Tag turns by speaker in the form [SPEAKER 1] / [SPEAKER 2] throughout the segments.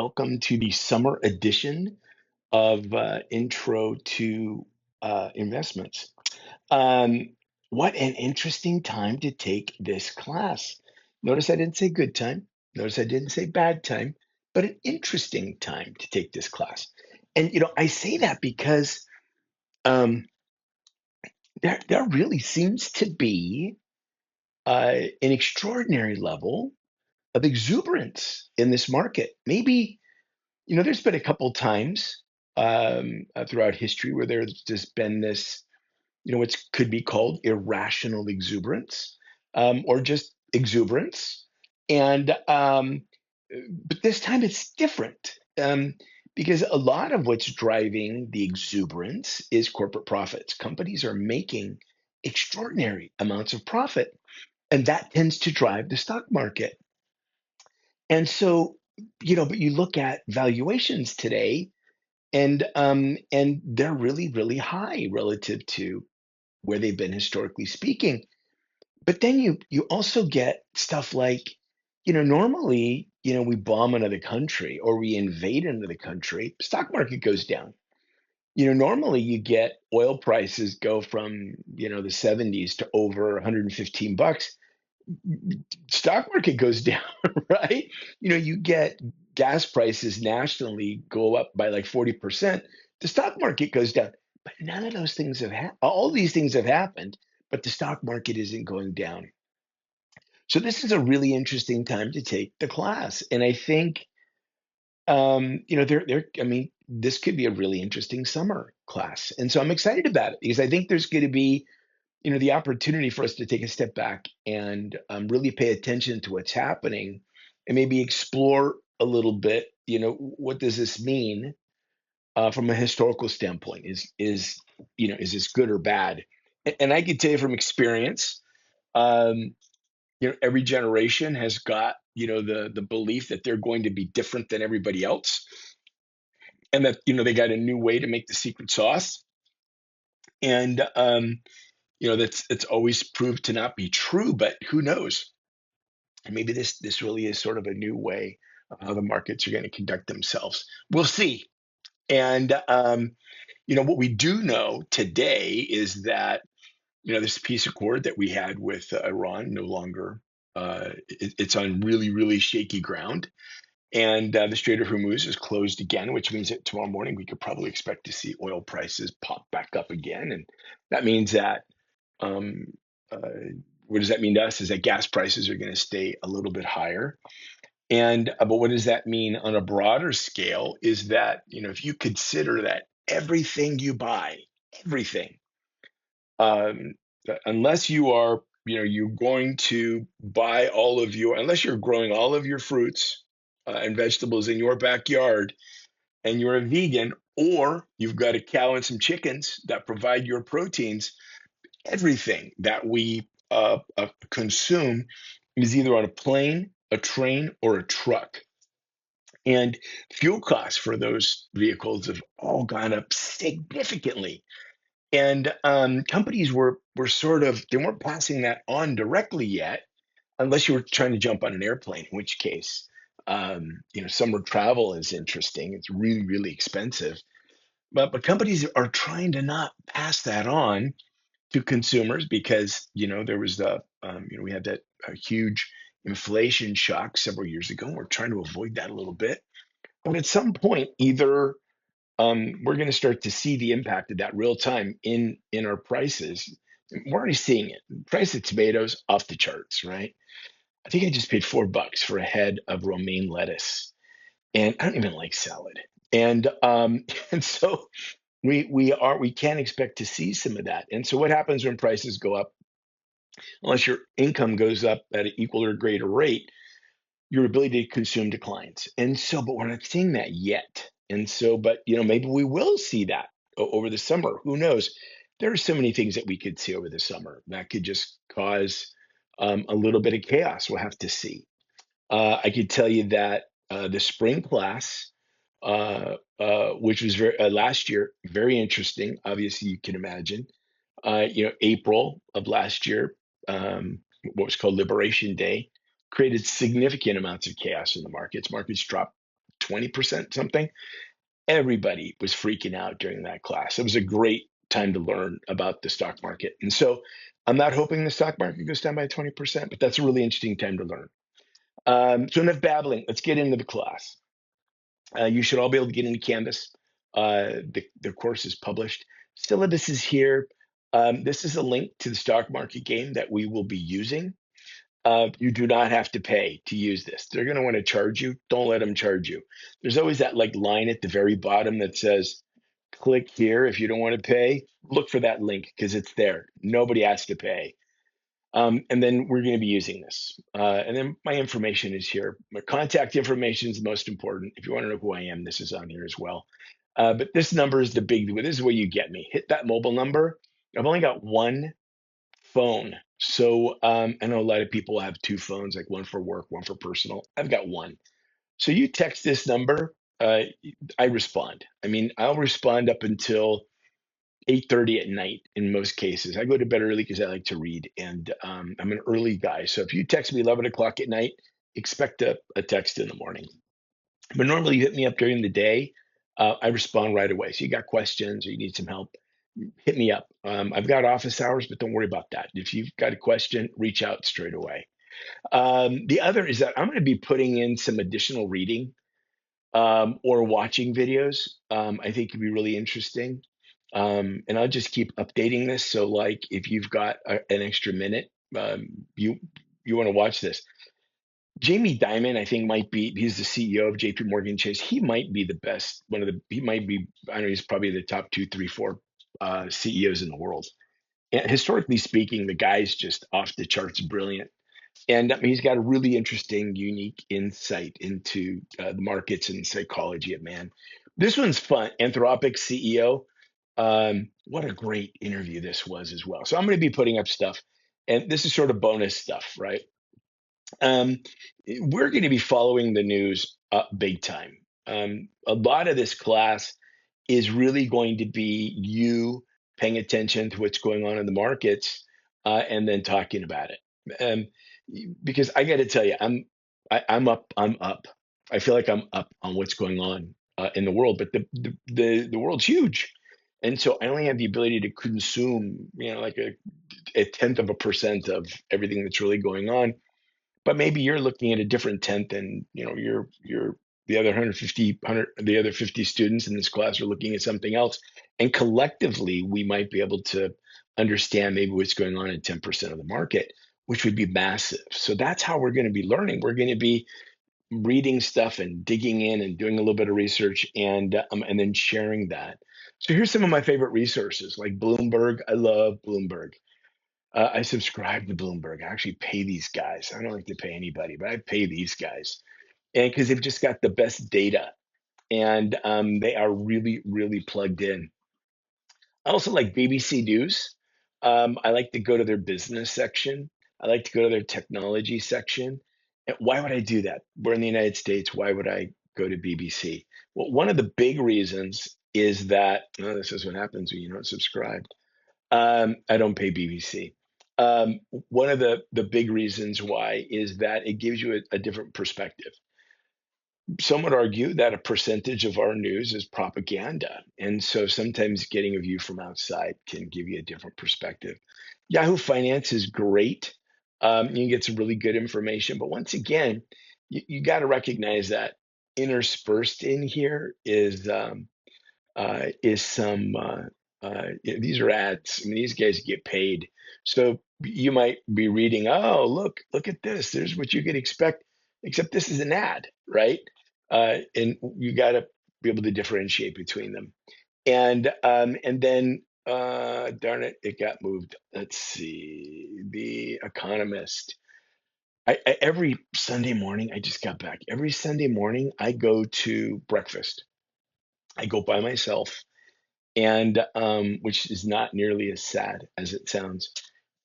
[SPEAKER 1] Welcome to the summer edition of Intro to Investments. Um, what an interesting time to take this class. Notice I didn't say good time. Notice I didn't say bad time, but an interesting time to take this class. And I say that because um, there really seems to be an extraordinary level of exuberance in this market. Maybe there's been a couple times throughout history where there's just been this, what could be called irrational exuberance, or just exuberance. And but this time it's different, because a lot of what's driving the exuberance is corporate profits. Companies are making extraordinary amounts of profit, and that tends to drive the stock market. And so, but you look at valuations today, and they're really, really high relative to where they've been historically speaking. But then you also get stuff like, normally, we bomb another country or we invade another country, stock market goes down. Normally you get oil prices go from, the 70s to over 115 bucks, stock market goes down, right? You get gas prices nationally go up by like 40%, the stock market goes down. But none of those things have happened. All these things have happened, but the stock market isn't going down. So this is a really interesting time to take the class. And I think, I mean, this could be a really interesting summer class. And so I'm excited about it because I think there's going to be, the opportunity for us to take a step back and really pay attention to what's happening and maybe explore a little bit, what does this mean from a historical standpoint? Is this good or bad? And I can tell you from experience, um, every generation has got, the belief that they're going to be different than everybody else, and that, they got a new way to make the secret sauce. And that's it's always proved to not be true, but who knows? And maybe this really is sort of a new way of how the markets are going to conduct themselves. We'll see. And what we do know today is that, this peace accord that we had with Iran no longer, it's on really, really shaky ground. And the Strait of Hormuz is closed again, which means that tomorrow morning we could probably expect to see oil prices pop back up again. And that means that, um, uh, what does that mean to us is that gas prices are going to stay a little bit higher. And but what does that mean on a broader scale is that, if you consider that everything you buy, everything, um, unless you are, you're going to buy all of your, unless you're growing all of your fruits and vegetables in your backyard and you're a vegan, or you've got a cow and some chickens that provide your proteins, everything that we consume is either on a plane, a train, or a truck. And fuel costs for those vehicles have all gone up significantly. And companies were sort of, they weren't passing that on directly yet, unless you were trying to jump on an airplane, in which case, summer travel is interesting. It's really, really expensive. But companies are trying to not pass that on to consumers because, there was we had that huge inflation shock several years ago. And we're trying to avoid that a little bit. But at some point, either we're going to start to see the impact of that real time in our prices. We're already seeing it. Price of tomatoes off the charts, right? I think I just paid $4 for a head of romaine lettuce, and I don't even like salad. And and so we can expect to see some of that. And so what happens when prices go up? Unless your income goes up at an equal or greater rate, your ability to consume declines. And so, but we're not seeing that yet. And so, but maybe we will see that over the summer. Who knows? There are so many things that we could see over the summer that could just cause a little bit of chaos. We'll have to see. I could tell you that the spring class, which was last year, very interesting. Obviously, you can imagine. April of last year, what was called Liberation Day, created significant amounts of chaos in the markets. Markets dropped 20% something. Everybody was freaking out during that class. It was a great time to learn about the stock market. And so I'm not hoping the stock market goes down by 20%, but that's a really interesting time to learn. So enough babbling. Let's get into the class. You should all be able to get into Canvas. The course is published. Syllabus is here. This is a link to the stock market game that we will be using. You do not have to pay to use this. They're going to want to charge you. Don't let them charge you. There's always that like line at the very bottom that says, click here if you don't want to pay. Look for that link because it's there. Nobody has to pay. And then we're going to be using this. And then my information is here. My contact information is the most important. If you want to know who I am, this is on here as well. But this number is the big, this is where you get me. Hit that mobile number. I've only got one phone. So I know a lot of people have two phones, like one for work, one for personal. I've got one. So you text this number, I respond. I mean, I'll respond up until 8:30 at night in most cases. I go to bed early because I like to read, and I'm an early guy. So if you text me 11 o'clock at night, expect a text in the morning. But normally you hit me up during the day, I respond right away. So you got questions or you need some help, hit me up. I've got office hours, but don't worry about that. If you've got a question, reach out straight away. The other is that I'm going to be putting in some additional reading or watching videos. I think could be really interesting. And I'll just keep updating this. So, like, if you've got an extra minute, you want to watch this. Jamie Dimon, I think, might be. He's the CEO of J.P. Morgan Chase. He might be the best. He might be. I know he's probably the top two, three, four CEOs in the world. And historically speaking, the guy's just off the charts, brilliant. And he's got a really interesting, unique insight into the markets and psychology of man. This one's fun. Anthropic CEO. What a great interview this was as well. So I'm going to be putting up stuff, and this is sort of bonus stuff, right? Um, we're going to be following the news up big time. A lot of this class is really going to be you paying attention to what's going on in the markets and then talking about it. Because I got to tell you, I'm up. I'm up. I feel like I'm up on what's going on in the world, but the world's huge, and so I only have the ability to consume, like a tenth of a percent of everything that's really going on. But maybe you're looking at a different tenth, and you're the other 150 the other 50 students in this class are looking at something else, and collectively we might be able to understand maybe what's going on in 10% of the market, which would be massive. So that's how we're going to be learning. We're going to be reading stuff and digging in and doing a little bit of research, and then sharing that. So here's some of my favorite resources, like Bloomberg. I love Bloomberg. I subscribe to Bloomberg. I actually pay these guys. I don't like to pay anybody, but I pay these guys, and because they've just got the best data, and they are really, really plugged in. I also like BBC News. I like to go to their business section. I like to go to their technology section. And why would I do that? We're in the United States. Why would I go to BBC? Well, one of the big reasons is that, this is what happens when you don't subscribe. I don't pay BBC. One of the big reasons why is that it gives you a different perspective. Some would argue that a percentage of our news is propaganda. And so sometimes getting a view from outside can give you a different perspective. Yahoo Finance is great. You can get some really good information. But once again, you got to recognize that interspersed in here is some these are ads. I mean, these guys get paid. So you might be reading, oh, look at this. There's what you could expect, except this is an ad, right? And you got to be able to differentiate between them. And then darn it, it got moved. Let's see, The Economist. Every Sunday morning, I just got back. Every Sunday morning, I go to breakfast. I go by myself, and which is not nearly as sad as it sounds.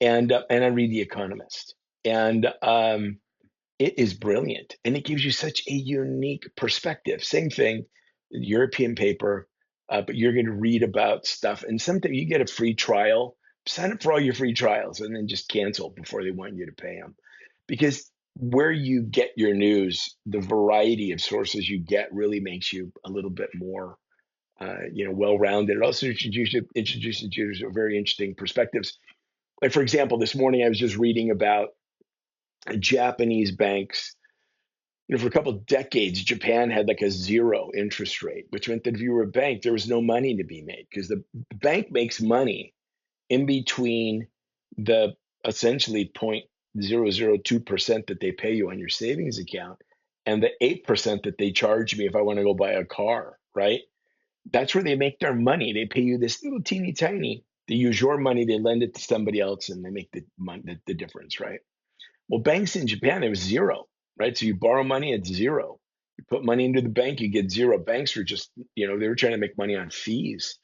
[SPEAKER 1] And I read The Economist, and it is brilliant, and it gives you such a unique perspective. Same thing, European paper, but you're going to read about stuff, and sometimes you get a free trial. Sign up for all your free trials, and then just cancel before they want you to pay them, because where you get your news, the variety of sources you get really makes you a little bit more, well-rounded. It also introduces you to very interesting perspectives. Like, for example, this morning I was just reading about Japanese banks. For a couple of decades, Japan had like a zero interest rate, which meant that if you were a bank, there was no money to be made because the bank makes money in between the essentially 0.002% that they pay you on your savings account and the 8% that they charge me if I want to go buy a car, right? That's where they make their money. They pay you this little teeny tiny. They use your money, they lend it to somebody else, and they make the difference, right? Well, banks in Japan, it was zero, right? So you borrow money, it's zero. You put money into the bank, you get zero. Banks were just, they were trying to make money on fees.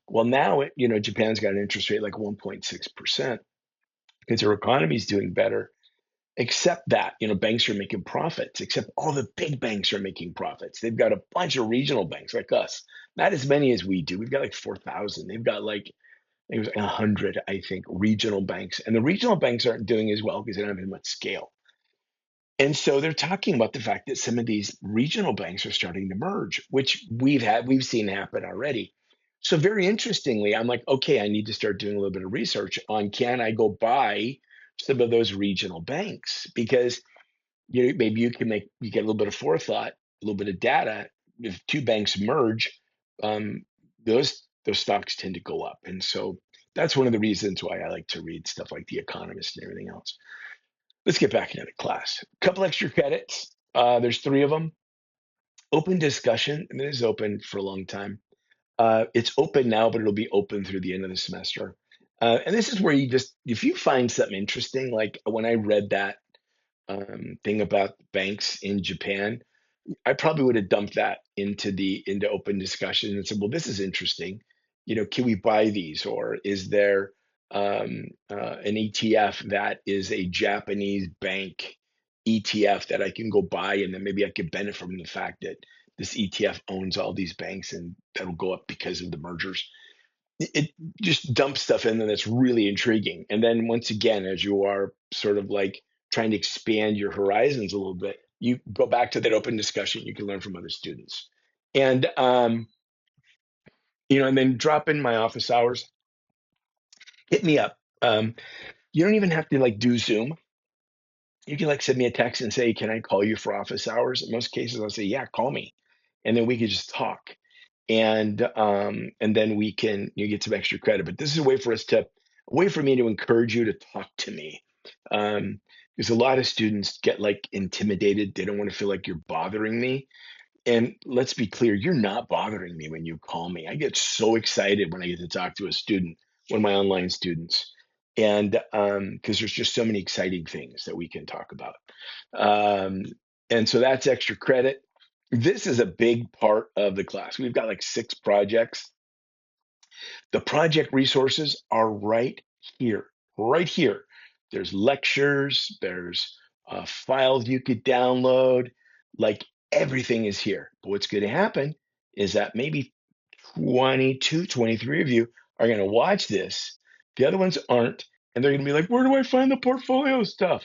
[SPEAKER 1] Well, now, Japan's got an interest rate like 1.6% because their economy is doing better. Except that, banks are making profits, except all the big banks are making profits. They've got a bunch of regional banks like us, not as many as we do. We've got like 4,000. They've got like, it was 100, I think, regional banks. And the regional banks aren't doing as well because they don't have as much scale. And so they're talking about the fact that some of these regional banks are starting to merge, which we've seen happen already. So very interestingly, I'm like, okay, I need to start doing a little bit of research on can I go buy some of those regional banks because maybe you get a little bit of forethought, a little bit of data. If two banks merge, um, those stocks tend to go up, and so that's one of the reasons why I like to read stuff like The Economist and everything else. Let's get back into the class. A couple extra credits. There's three of them. Open discussion, and it is open for a long time. It's open now, but it'll be open through the end of the semester. And this is where if you find something interesting, like when I read that thing about banks in Japan, I probably would have dumped that into open discussion and said, "Well, this is interesting. Can we buy these, or is there an ETF that is a Japanese bank ETF that I can go buy, and then maybe I could benefit from the fact that this ETF owns all these banks, and that'll go up because of the mergers." It just dumps stuff in there that's really intriguing. And then once again, as you are sort of like trying to expand your horizons a little bit, you go back to that open discussion. You can learn from other students, and and then drop in my office hours. Hit me up. You don't even have to like do Zoom. You can like send me a text and say, "Can I call you for office hours?" In most cases, I'll say, "Yeah, call me," and then we could just talk. And then we can get some extra credit. But this is a way for me to encourage you to talk to me. Because a lot of students get like intimidated. They don't want to feel like you're bothering me. And let's be clear, you're not bothering me when you call me. I get so excited when I get to talk to a student, one of my online students. And because there's just so many exciting things that we can talk about. Um, and so that's extra credit. This is a big part of the class. We've got like 6 projects. The project resources are right here, right here. There's lectures, there's files you could download, like everything is here. But what's going to happen is that maybe 22, 23 of you are going to watch this. The other ones aren't. And they're going to be like, where do I find the portfolio stuff?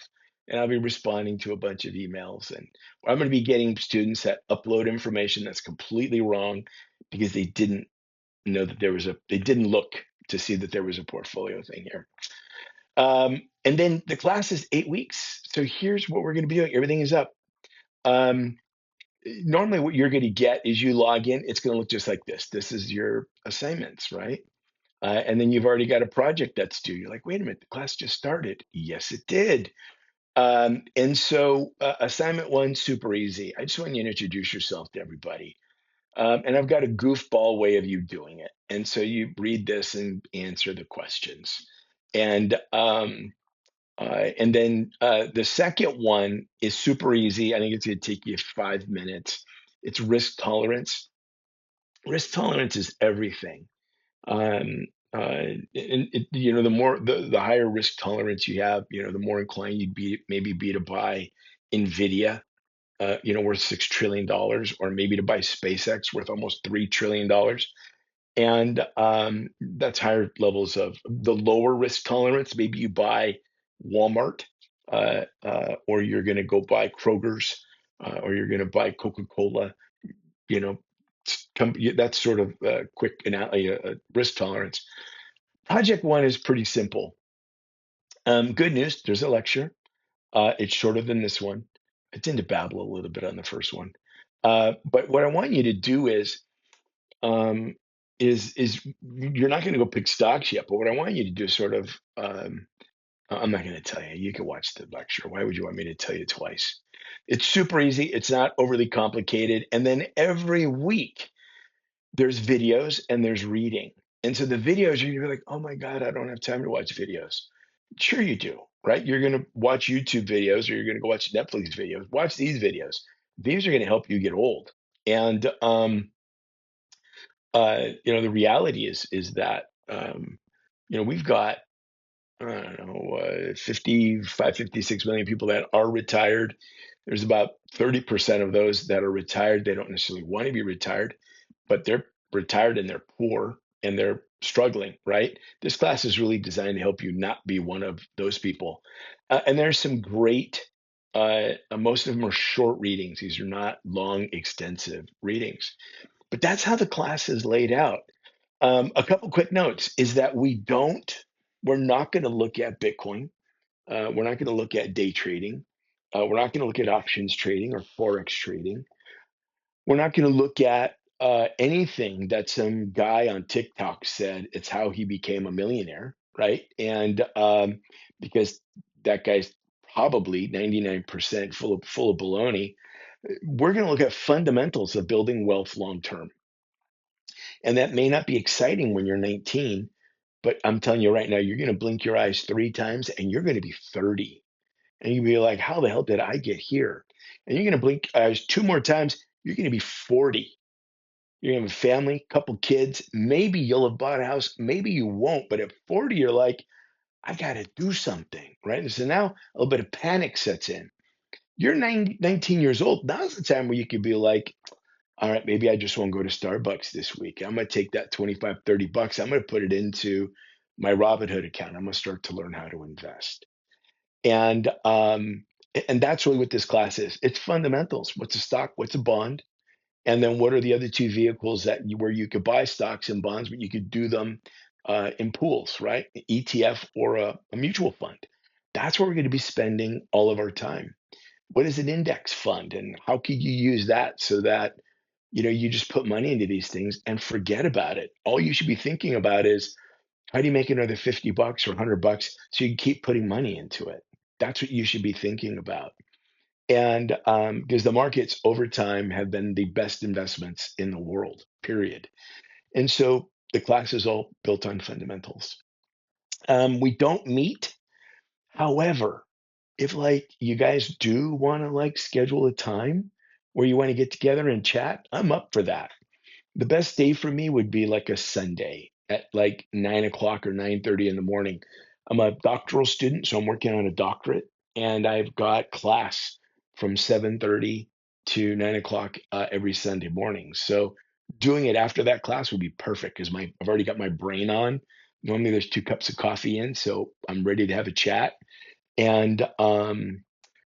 [SPEAKER 1] And I'll be responding to a bunch of emails. And I'm going to be getting students that upload information that's completely wrong because they didn't know that they didn't look to see that there was a portfolio thing here. And then the class is 8 weeks. So here's what we're going to be doing. Everything is up. Um, Normally what you're going to get is you log in. It's going to look just like this. This is your assignments, right? And then you've already got a project that's due. You're like, wait a minute, the class just started. Yes, it did. And so assignment one, super easy. I just want you to introduce yourself to everybody. And I've got a goofball way of you doing it. And so you read this and answer the questions. And then the second one is super easy. I think it's going to take you 5 minutes. It's risk tolerance. Risk tolerance is everything. And the higher risk tolerance you have, the more inclined you'd be to buy Nvidia, worth $6 trillion, or maybe to buy SpaceX worth almost $3 trillion. And that's higher levels of the lower risk tolerance. Maybe you buy Walmart, or you're going to go buy Kroger's, or you're going to buy Coca-Cola, you know, that's sort of quick risk tolerance. Project one is pretty simple. Good news, there's a lecture. It's shorter than this one. I tend to babble a little bit on the first one. But what I want you to do um, is you're not going to go pick stocks yet, but what I want you to do is sort of I'm not going to tell you. You can watch the lecture. Why would you want me to tell you twice? It's super easy. It's not overly complicated. And then every week there's videos and there's reading. And so the videos, you're like, oh my God, I don't have time to watch videos. Sure, you do, right? You're going to watch YouTube videos or you're going to go watch Netflix videos. Watch these videos. These are going to help you get old. And the reality is that we've got I don't know 55, 56 million people that are retired. There's about 30% of those that are retired. They don't necessarily want to be retired, but they're retired and they're poor and they're struggling, right? This class is really designed to help you not be one of those people. And there's some great, most of them are short readings. These are not long, extensive readings. But that's how the class is laid out. A couple quick notes is that we're not going to look at Bitcoin. We're not going to look at day trading. We're not going to look at options trading or Forex trading. We're not going to look at anything that some guy on TikTok said it's how he became a millionaire, right? And because that guy's probably 99% full of baloney, we're going to look at fundamentals of building wealth long term. And that may not be exciting when you're 19, but I'm telling you right now, you're going to blink your eyes 3 times and you're going to be 30. And you'll be like, how the hell did I get here? And you're going to blink your eyes 2 more times, you're going to be 40. You're going to have a family, couple kids. Maybe you'll have bought a house. Maybe you won't. But at 40, you're like, I got to do something, right? And so now a little bit of panic sets in. You're 19 years old. Now's the time where you could be like, all right, maybe I just won't go to Starbucks this week. I'm going to take that 25, 30 bucks. I'm going to put it into my Robinhood account. I'm going to start to learn how to invest. And and that's really what this class is. It's fundamentals. What's a stock? What's a bond? And then what are the other two vehicles where you could buy stocks and bonds, but you could do them in pools, right? An ETF or a mutual fund. That's where we're going to be spending all of our time. What is an index fund, and how could you use that so that you just put money into these things and forget about it? All you should be thinking about is how do you make another 50 bucks or 100 bucks so you can keep putting money into it? That's what you should be thinking about. And because the markets over time have been the best investments in the world, period. And so the class is all built on fundamentals. We don't meet. However, if like you guys do want to like schedule a time where you want to get together and chat, I'm up for that. The best day for me would be like a Sunday at like 9 o'clock or 9:30 in the morning. I'm a doctoral student, so I'm working on a doctorate, and I've got class from 7:30 to 9 o'clock every Sunday morning. So doing it after that class would be perfect because I've already got my brain on. Normally there's 2 cups of coffee in, so I'm ready to have a chat. And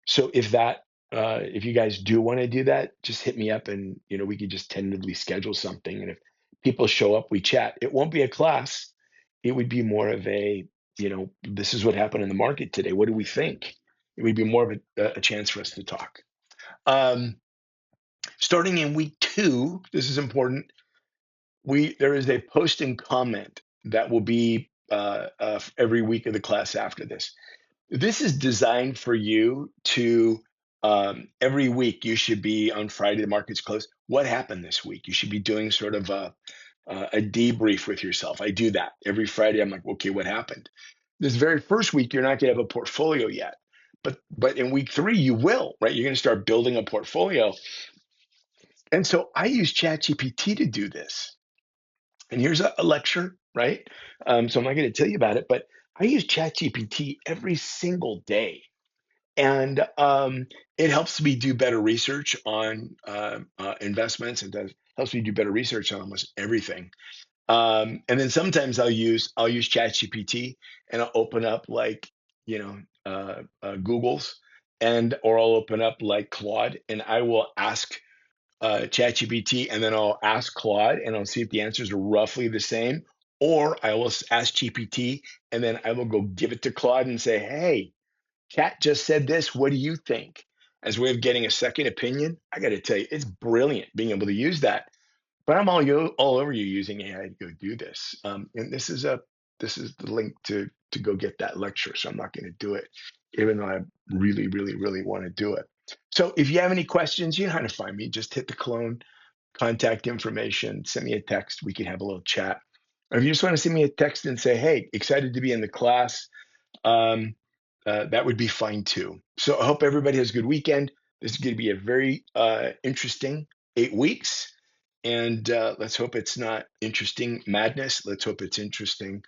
[SPEAKER 1] so if you guys do want to do that, just hit me up and we could just tentatively schedule something. And if people show up, we chat. It won't be a class. It would be more of this is what happened in the market today. What do we think? It would be more of a chance for us to talk. Um, Starting in week 2, this is important. There is a post and comment that will be every week of the class after this. This is designed for you to every week. You should be on Friday, the market's closed. What happened this week? You should be doing sort of a debrief with yourself. I do that every Friday. I'm like, okay, what happened? This very first week, you're not going to have a portfolio yet, but in week 3, you will, right? You're going to start building a portfolio. And so I use ChatGPT to do this. And here's a lecture, right? So I'm not going to tell you about it, but I use ChatGPT every single day. And it helps me do better research on investments. Helps me do better research on almost everything. And then sometimes I'll use ChatGPT and I'll open up like Googles, and or I'll open up like Claude, and I will ask ChatGPT, and then I'll ask Claude, and I'll see if the answers are roughly the same. Or I will ask GPT, and then I will go give it to Claude and say, "Hey, Chat just said this. What do you think?" As a way of getting a second opinion. I got to tell you, it's brilliant being able to use that. But I'm all over you using AI to go do this. And this is the link to go get that lecture. So I'm not going to do it, even though I really, really, really want to do it. So if you have any questions, you know how to find me. Just hit the clone contact information, send me a text. We can have a little chat. Or if you just want to send me a text and say, "Hey, excited to be in the class," um, that would be fine too. So I hope everybody has a good weekend. This is going to be a very interesting 8 weeks. And let's hope it's not interesting madness. Let's hope it's interesting,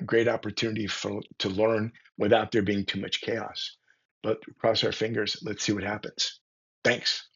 [SPEAKER 1] great opportunity to learn without there being too much chaos. But cross our fingers. Let's see what happens. Thanks.